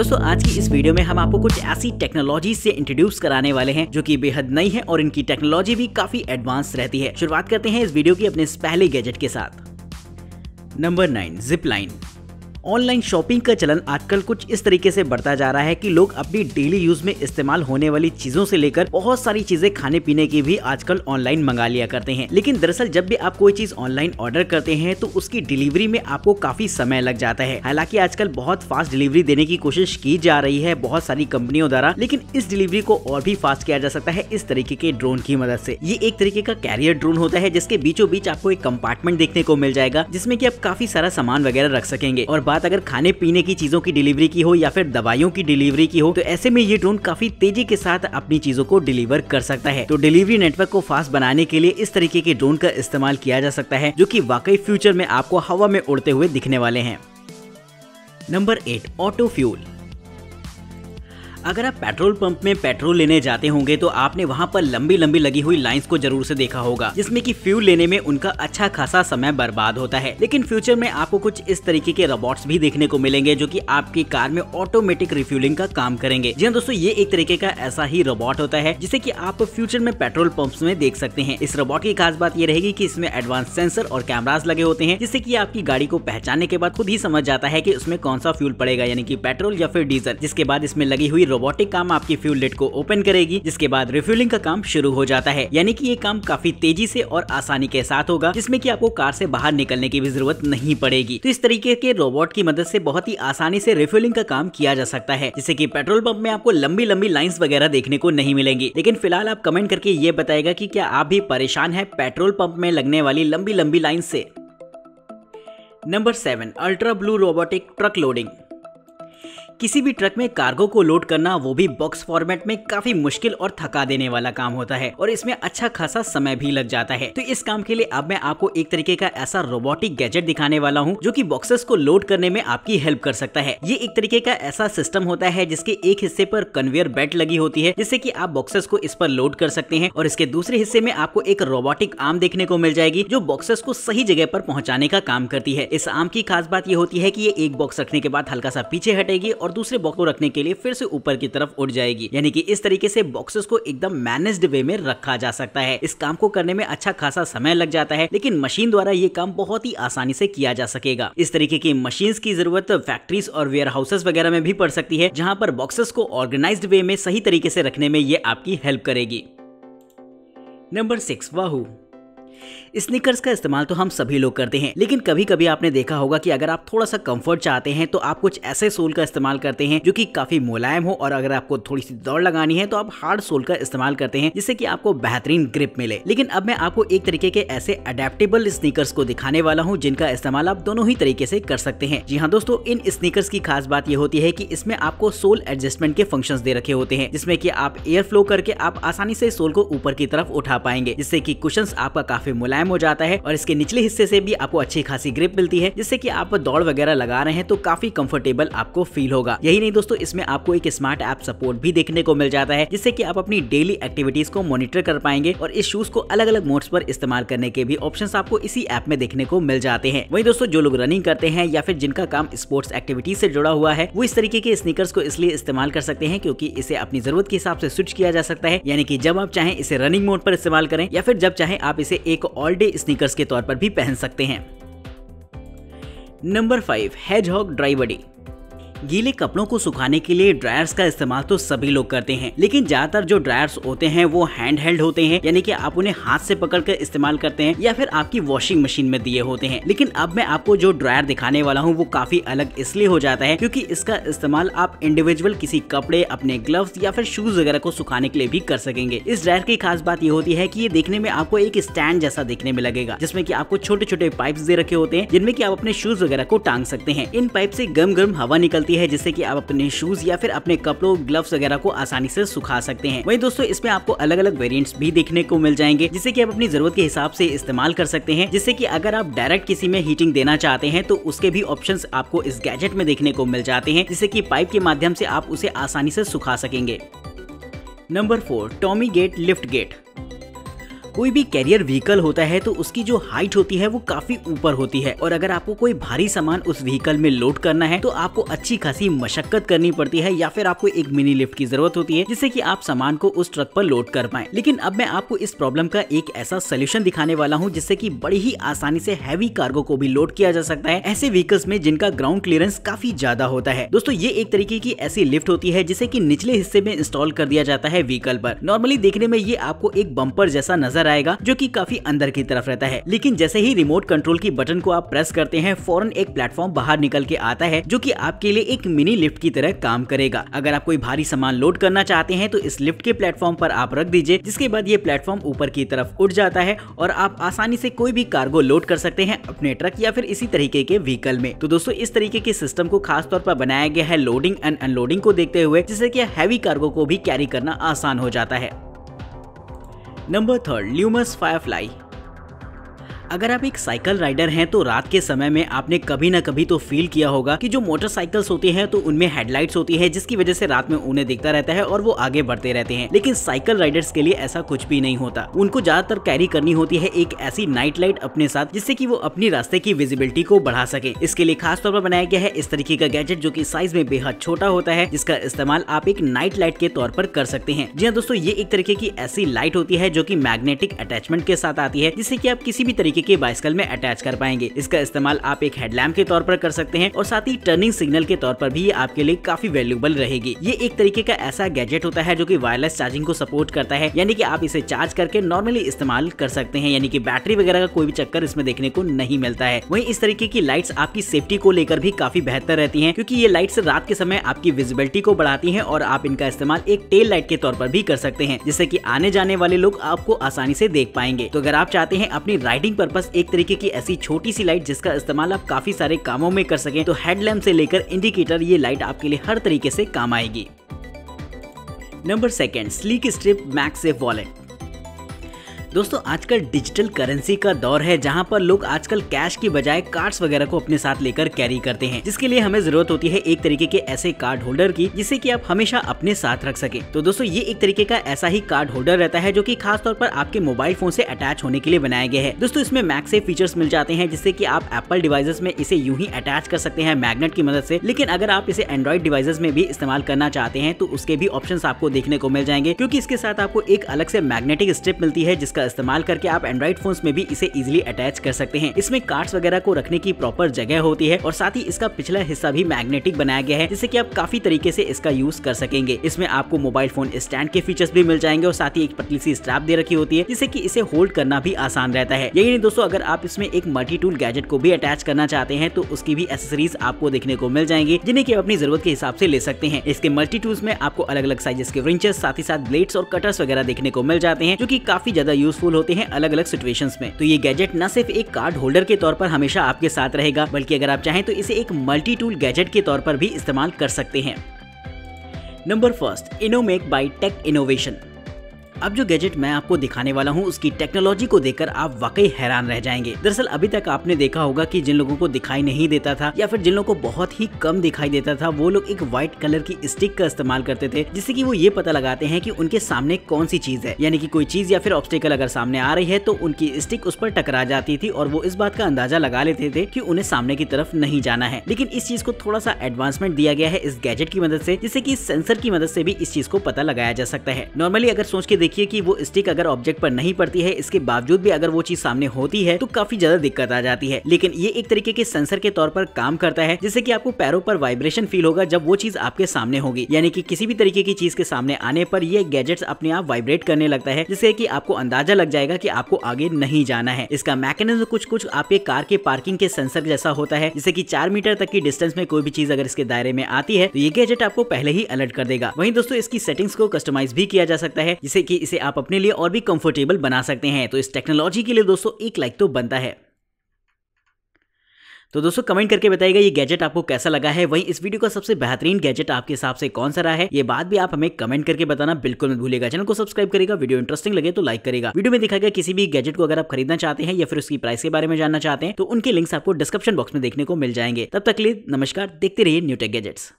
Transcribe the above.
दोस्तों आज की इस वीडियो में हम आपको कुछ ऐसी टेक्नोलॉजी से इंट्रोड्यूस कराने वाले हैं जो कि बेहद नई है और इनकी टेक्नोलॉजी भी काफी एडवांस रहती है। शुरुआत करते हैं इस वीडियो की अपने इस पहले गैजेट के साथ। Number 9, zip line. Online shopping का चलन आजकल कुछ इस तरीके से बढ़ता जा रहा है कि लोग अपनी डेली यूज में इस्तेमाल होने वाली चीजों से लेकर बहुत सारी चीजें खाने पीने की भी आजकल ऑनलाइन मंगा लिया करते हैं। लेकिन दरअसल जब भी आप कोई चीज ऑनलाइन ऑर्डर करते हैं तो उसकी डिलीवरी में आपको काफी समय लग जाता है। हालांकि आजकल बहुत फास्ट डिलीवरी देने की कोशिश की जा रही है बहुत सारी कंपनियों द्वारा, लेकिन इस डिलीवरी को और भी फास्ट किया जा सकता है इस तरीके के ड्रोन की मदद से। ये एक तरीके का कैरियर ड्रोन होता है जिसके बीचों बीच आपको एक कंपार्टमेंट देखने को मिल जाएगा जिसमें कि आप काफी सारा सामान वगैरह रख सकेंगे। और बात अगर खाने पीने की चीजों की डिलीवरी की हो या फिर दवाइयों की डिलीवरी की हो तो ऐसे में ये ड्रोन काफी तेजी के साथ अपनी चीजों को डिलीवर कर सकता है। तो डिलीवरी नेटवर्क को फास्ट बनाने के लिए इस तरीके के ड्रोन का इस्तेमाल किया जा सकता है जो कि वाकई फ्यूचर में आपको हवा में उड़ते हुए दिखने वाले हैं। Number 8, auto fuel. अगर आप पेट्रोल पंप में पेट्रोल लेने जाते होंगे तो आपने वहां पर लंबी लंबी लगी हुई लाइंस को जरूर से देखा होगा जिसमें कि फ्यूल लेने में उनका अच्छा खासा समय बर्बाद होता है। लेकिन फ्यूचर में आपको कुछ इस तरीके के रोबोट्स भी देखने को मिलेंगे जो कि आपकी कार में ऑटोमेटिक रिफ्यूलिंग का काम करेंगे। जी हाँ दोस्तों, ये एक तरीके का ऐसा ही रोबोट होता है जिसे कि आप फ्यूचर में पेट्रोल पंप्स में देख सकते हैं। इस रोबोट की खास बात ये रहेगी कि इसमें एडवांस सेंसर और कैमरास लगे होते हैं जिससे कि आपकी गाड़ी को पहचानने के बाद खुद ही समझ जाता है कि उसमें कौन सा फ्यूल पड़ेगा, यानी कि पेट्रोल या फिर डीजल। जिसके बाद इसमें लगी हुई रोबोटिक काम आपकी फ्यूल लिड को ओपन करेगी जिसके बाद रिफ्यूलिंग का काम शुरू हो जाता है। यानी कि ये काम काफी तेजी से और आसानी के साथ होगा जिसमें कि आपको कार से बाहर निकलने की भी जरूरत नहीं पड़ेगी। तो इस तरीके के रोबोट की मदद से बहुत ही आसानी से रिफ्यूलिंग का काम किया जा सकता है जिससे कि पेट्रोल पंप में आपको लंबी लंबी लाइंस वगैरह देखने को नहीं मिलेंगी। लेकिन फिलहाल आप कमेंट करके ये बताएगा कि क्या आप भी परेशान है पेट्रोल पंप में लगने वाली लंबी लंबी लाइन से। Number 7, ultra blue robotic truck loading. किसी भी ट्रक में कार्गो को लोड करना, वो भी बॉक्स फॉर्मेट में, काफी मुश्किल और थका देने वाला काम होता है और इसमें अच्छा खासा समय भी लग जाता है। तो इस काम के लिए अब मैं आपको एक तरीके का ऐसा रोबोटिक गैजेट दिखाने वाला हूं जो कि बॉक्सेस को लोड करने में आपकी हेल्प कर सकता है। ये एक तरीके का ऐसा सिस्टम होता है जिसके एक हिस्से पर कन्वेयर बेल्ट लगी होती है जिससे कि आप बॉक्सेस को इस पर लोड कर सकते हैं और इसके दूसरे हिस्से में आपको एक रोबोटिक आर्म देखने को मिल जाएगी जो बॉक्सेस को सही जगह पर पहुंचाने का काम करती है। इस आर्म की खास बात ये होती है कि ये एक बॉक्स रखने के बाद हल्का सा पीछे हटेगी और दूसरे बॉक्स को रखने के लिए फिर से ऊपर की तरफ उड़ जाएगी। यानी कि इस तरीके से बॉक्सेस को एकदम मैनेज्ड वे में रखा जा सकता है। इस काम को करने में अच्छा खासा समय लग जाता है लेकिन मशीन द्वारा ये काम बहुत ही आसानी से किया जा सकेगा। इस तरीके की मशीन्स की जरूरत फैक्ट्रीज और वेयर हाउसेस वगैरह में भी पड़ सकती है जहां पर बॉक्सेस को ऑर्गेनाइज्ड वे में सही तरीके से रखने में ये आपकी हेल्प करेगी। नंबर 6, वाहू। स्नीकर्स का इस्तेमाल तो हम सभी लोग करते हैं लेकिन कभी कभी आपने देखा होगा कि अगर आप थोड़ा सा कंफर्ट चाहते हैं तो आप कुछ ऐसे सोल का इस्तेमाल करते हैं जो कि काफी मुलायम हो और अगर आपको थोड़ी सी दौड़ लगानी है तो आप हार्ड सोल का इस्तेमाल करते हैं जिससे कि आपको बेहतरीन ग्रिप मिले। लेकिन अब मैं आपको एक तरीके के ऐसे अडेप्टेबल स्नीकर्स को दिखाने वाला हूं जिनका इस्तेमाल आप दोनों ही तरीके से कर सकते हैं। जी हाँ दोस्तों, इन स्नीकर्स की खास बात ये होती है कि इसमें आपको सोल एडजस्टमेंट के फंक्शंस दे रखे होते हैं जिसमें कि आप एयर फ्लो करके आप आसानी से सोल को ऊपर की तरफ उठा पाएंगे जिससे कि कुशंस आपका काफी मुलायम हो जाता है और इसके निचले हिस्से से भी आपको अच्छी खासी ग्रिप मिलती है जिससे कि आप दौड़ वगैरह लगा रहे हैं तो काफी कंफर्टेबल आपको फील होगा। यही नहीं दोस्तों, इसमें आपको एक स्मार्ट ऐप सपोर्ट भी देखने को मिल जाता है जिससे कि आप अपनी डेली एक्टिविटीज को मॉनिटर कर पाएंगे और इस शूज को अलग अलग मोड्स पर इस्तेमाल करने के भी ऑप्शंस आपको इसी ऐप में देखने को मिल जाते हैं। वही दोस्तों, जो लोग रनिंग करते हैं या फिर जिनका काम स्पोर्ट्स एक्टिविटीज से जुड़ा हुआ है वो इस तरीके के स्नीकर्स को इसलिए इस्तेमाल कर सकते हैं क्योंकि इसे अपनी जरूरत के हिसाब से स्विच किया जा सकता है। यानी कि जब आप चाहें इसे रनिंग मोड पर इस्तेमाल करें या फिर जब चाहें आप इसे एक ऑल डे स्नीकर्स के तौर पर भी पहन सकते हैं। Number 5, hedgehog dry body. गीले कपड़ों को सुखाने के लिए ड्रायर्स का इस्तेमाल तो सभी लोग करते हैं लेकिन ज्यादातर जो ड्रायर्स होते हैं वो हैंड हेल्ड होते हैं, यानी कि आप उन्हें हाथ से पकड़कर इस्तेमाल करते हैं या फिर आपकी वॉशिंग मशीन में दिए होते हैं। लेकिन अब मैं आपको जो ड्रायर दिखाने वाला हूँ वो काफी अलग इसलिए हो जाता है क्योंकि इसका इस्तेमाल आप इंडिविजुअल किसी कपड़े, अपने ग्लव्स या फिर शूज वगैरह को सुखाने के लिए भी कर सकेंगे। इस ड्रायर की खास बात ये होती है कि ये देखने में आपको एक स्टैंड जैसा देखने में लगेगा जिसमें कि आपको छोटे छोटे पाइप्स दे रखे होते हैं जिनमें कि आप अपने शूज वगैरह को टांग सकते हैं। इन पाइप से गर्म गर्म हवा निकलती है जिससे कि आप अपने शूज या फिर अपने कपड़ों, ग्लव्स वगैरह को आसानी से सुखा सकते हैं। वहीं दोस्तों, इसमें आपको अलग अलग वेरिएंट्स भी देखने को मिल जाएंगे जिससे कि आप अपनी जरूरत के हिसाब से इस्तेमाल कर सकते हैं। जिससे कि अगर आप डायरेक्ट किसी में हीटिंग देना चाहते हैं तो उसके भी ऑप्शंस आपको इस गैजेट में देखने को मिल जाते हैं जिससे कि पाइप के माध्यम से आप उसे आसानी से सुखा सकेंगे। Number 4, Tommy gate lift gate. कोई भी कैरियर व्हीकल होता है तो उसकी जो हाइट होती है वो काफी ऊपर होती है, और अगर आपको कोई भारी सामान उस व्हीकल में लोड करना है तो आपको अच्छी खासी मशक्कत करनी पड़ती है, या फिर आपको एक मिनी लिफ्ट की जरूरत होती है जिससे कि आप सामान को उस ट्रक पर लोड कर पाएं। लेकिन अब मैं आपको इस प्रॉब्लम का एक ऐसा सोल्यूशन दिखाने वाला हूं जिससे कि बड़ी ही आसानी से हैवी कार्गो को भी लोड किया जा सकता है ऐसे व्हीकल्स में जिनका ग्राउंड क्लियरेंस काफी ज्यादा होता है। दोस्तों ये एक तरीके की ऐसी लिफ्ट होती है जिसे कि निचले हिस्से में इंस्टॉल कर दिया जाता है व्हीकल पर। नॉर्मली देखने में ये आपको एक बम्पर जैसा नजर आएगा जो कि काफी अंदर की तरफ रहता है, लेकिन जैसे ही रिमोट कंट्रोल की बटन को आप प्रेस करते हैं फौरन एक प्लेटफॉर्म बाहर निकल के आता है जो कि आपके लिए एक मिनी लिफ्ट की तरह काम करेगा। अगर आप कोई भारी सामान लोड करना चाहते हैं तो इस लिफ्ट के प्लेटफॉर्म पर आप रख दीजिए, जिसके बाद ये प्लेटफॉर्म ऊपर की तरफ उठ जाता है और आप आसानी से कोई भी कार्गो लोड कर सकते हैं अपने ट्रक या फिर इसी तरीके के व्हीकल में। तो दोस्तों इस तरीके के सिस्टम को खास तौर पर बनाया गया है लोडिंग एंड अनलोडिंग को देखते हुए, जिससे कि हैवी कार्गो को भी कैरी करना आसान हो जाता है। Number 3, Lumus Firefly. अगर आप एक साइकिल राइडर हैं तो रात के समय में आपने कभी ना कभी तो फील किया होगा कि जो मोटरसाइकिल्स होती हैं तो उनमें हेडलाइट्स होती है जिसकी वजह से रात में उन्हें दिखता रहता है और वो आगे बढ़ते रहते हैं। लेकिन साइकिल राइडर्स के लिए ऐसा कुछ भी नहीं होता। उनको ज्यादातर कैरी करनी होती है एक ऐसी नाइट लाइट अपने साथ जिससे कि वो अपनी रास्ते की विजिबिलिटी को बढ़ा सके। इसके लिए खास तौर पर बनाया गया है इस तरीके का गैजेट जो कि साइज में बेहद छोटा होता है, जिसका इस्तेमाल आप एक नाइट लाइट के तौर पर कर सकते हैं। जी हाँ दोस्तों, ये एक तरीके की ऐसी लाइट होती है जो कि मैग्नेटिक अटैचमेंट के साथ आती है जिससे कि आप किसी भी तरीके के बाइसिकल में अटैच कर पाएंगे। इसका इस्तेमाल आप एक हेडलैम्प के तौर पर कर सकते हैं और साथ ही टर्निंग सिग्नल के तौर पर भी ये आपके लिए काफी वैल्यूएबल रहेगी। ये एक तरीके का ऐसा गैजेट होता है जो कि वायरलेस चार्जिंग को सपोर्ट करता है, यानी कि आप इसे चार्ज करके नॉर्मली इस्तेमाल कर सकते हैं, यानी कि बैटरी वगैरह का कोई भी चक्कर इसमें देखने को नहीं मिलता है। वहीं इस तरीके की लाइट्स आपकी सेफ्टी को लेकर भी काफी बेहतर रहती हैं, क्योंकि ये लाइट्स रात के समय आपकी विजिबिलिटी को बढ़ाती हैं और आप इनका इस्तेमाल एक टेल लाइट के तौर पर भी कर सकते हैं, जिससे कि आने जाने वाले लोग आपको आसानी से देख पाएंगे। तो अगर आप चाहते हैं अपनी राइडिंग पर्पस एक तरीके की ऐसी छोटी सी लाइट जिसका इस्तेमाल आप काफी सारे कामों में कर सकें, तो हेडलैम्प से लेकर इंडिकेटर ये लाइट आपके लिए हर तरीके से काम आएगी। Number 2, sleek strip max safe wallet. दोस्तों आजकल डिजिटल करेंसी का दौर है जहां पर लोग आजकल कैश की बजाय कार्ड्स वगैरह को अपने साथ लेकर कैरी करते हैं, जिसके लिए हमें जरूरत होती है एक तरीके के ऐसे कार्ड होल्डर की जिसे कि आप हमेशा अपने साथ रख सके। तो दोस्तों ये एक तरीके का ऐसा ही कार्ड होल्डर रहता है जो कि खास तौर पर आपके मोबाइल फोन से अटैच होने के लिए बनाया गया है। दोस्तों इसमें मैक्सेफ फीचर्स मिल जाते हैं जिससे कि आप एप्पल डिवाइसेस में इसे यूं ही अटैच कर सकते हैं मैग्नेट की मदद से, लेकिन अगर आप इसे एंड्रॉइड डिवाइसेस में भी इस्तेमाल करना चाहते हैं तो उसके भी ऑप्शंस आपको देखने को मिल जाएंगे, क्योंकि इसके साथ आपको एक अलग से मैग्नेटिक स्ट्रिप मिलती है जिसका इस्तेमाल करके आप एंड्रॉइड फोन्स में भी इसे इजीली अटैच कर सकते हैं। इसमें कार्ड्स वगैरह को रखने की प्रॉपर जगह होती है और साथ ही इसका पिछला हिस्सा भी मैग्नेटिक बनाया गया है जिससे कि आप काफी तरीके से इसका यूज कर सकेंगे। इसमें आपको मोबाइल फोन स्टैंड के फीचर्स भी मिल जाएंगे और साथ ही एक पतली सी स्ट्रैप दे रखी होती है जिससे कि इसे होल्ड करना भी आसान रहता है। यही नहीं दोस्तों, अगर आप इसमें एक मल्टी टूल गैजेट को भी अटैच करना चाहते हैं तो उसकी भी एक्सेसरीज आपको देखने को मिल जाएंगी जिन्हें कि अपनी जरूरत के हिसाब से ले सकते हैं। इसके मल्टी टूल्स में आपको अलग अलग साइजेस के रिंचेस, साथ ही साथ ब्लेड्स और कटर्स वगैरह देखने को मिल जाते हैं जो कि काफी ज्यादा यूजफुल होते हैं अलग अलग सिचुएशंस में। तो ये गैजेट न सिर्फ एक कार्ड होल्डर के तौर पर हमेशा आपके साथ रहेगा, बल्कि अगर आप चाहें तो इसे एक मल्टी टूल गैजेट के तौर पर भी इस्तेमाल कर सकते हैं। नंबर 1, इनोमेक बाय टेक इनोवेशन। अब जो गैजेट मैं आपको दिखाने वाला हूँ उसकी टेक्नोलॉजी को देखकर आप वाकई हैरान रह जाएंगे। दरअसल अभी तक आपने देखा होगा कि जिन लोगों को दिखाई नहीं देता था या फिर जिन लोगों को बहुत ही कम दिखाई देता था वो लोग एक व्हाइट कलर की स्टिक का इस्तेमाल करते थे जिससे कि वो ये पता लगाते हैं कि उनके सामने कौन सी चीज है, यानी कि कोई चीज या फिर ऑब्स्टेकल अगर सामने आ रही है तो उनकी स्टिक उस पर टकरा जाती थी और वो इस बात का अंदाजा लगा लेते थे कि उन्हें सामने की तरफ नहीं जाना है। लेकिन इस चीज को थोड़ा सा एडवांसमेंट दिया गया है इस गैजेट की मदद से, जिससे कि सेंसर की मदद से भी इस चीज को पता लगाया जा सकता है। नॉर्मली अगर सोच के देखिए कि वो स्टिक अगर ऑब्जेक्ट पर नहीं पड़ती है, इसके बावजूद भी अगर वो चीज सामने होती है तो काफी ज्यादा दिक्कत आ जाती है। लेकिन ये एक तरीके के सेंसर के तौर पर काम करता है जिससे कि आपको पैरों पर वाइब्रेशन फील होगा जब वो चीज आपके सामने होगी, यानी कि किसी भी तरीके की चीज के सामने आने पर ये गैजेट्स अपने आप वाइब्रेट करने लगता है जिससे कि आपको अंदाजा लग जाएगा कि आपको आगे नहीं जाना है। इसका मैकेनिज्म कुछ आपके कार के पार्किंग के सेंसर जैसा होता है, जिससे कि 4 मीटर तक की डिस्टेंस में कोई भी चीज अगर इसके दायरे में आती है तो ये गैजेट आपको पहले ही अलर्ट कर देगा। वहीं दोस्तों इसकी सेटिंग्स को कस्टमाइज भी किया जा सकता है जिससे कि इसे आप अपने लिए और भी कंफर्टेबल बना सकते हैं। तो इस टेक्नोलॉजी के लिए दोस्तों एक लाइक तो बनता है। तो दोस्तों कमेंट करके बताइएगा ये गैजेट आपको कैसा लगा है। वहीं इस वीडियो का सबसे बेहतरीन गैजेट आपके हिसाब से कौन सा रहा है, ये बात भी आप हमें कमेंट करके बताना बिल्कुल मत भूलिएगा। चैनल को सब्सक्राइब करेगा, वीडियो इंटरेस्टिंग लगे तो लाइक करेगा। वीडियो में दिखाया गया किसी भी गैजेट को अगर आप खरीदना चाहते हैं या फिर उसकी प्राइस के बारे में जानना चाहते हैं तो उनके लिंक्स आपको डिस्क्रिप्शन बॉक्स में देखने को मिल जाएंगे। तब तक के लिए नमस्कार, देखते रहिए न्यू टेक गैजेट्स।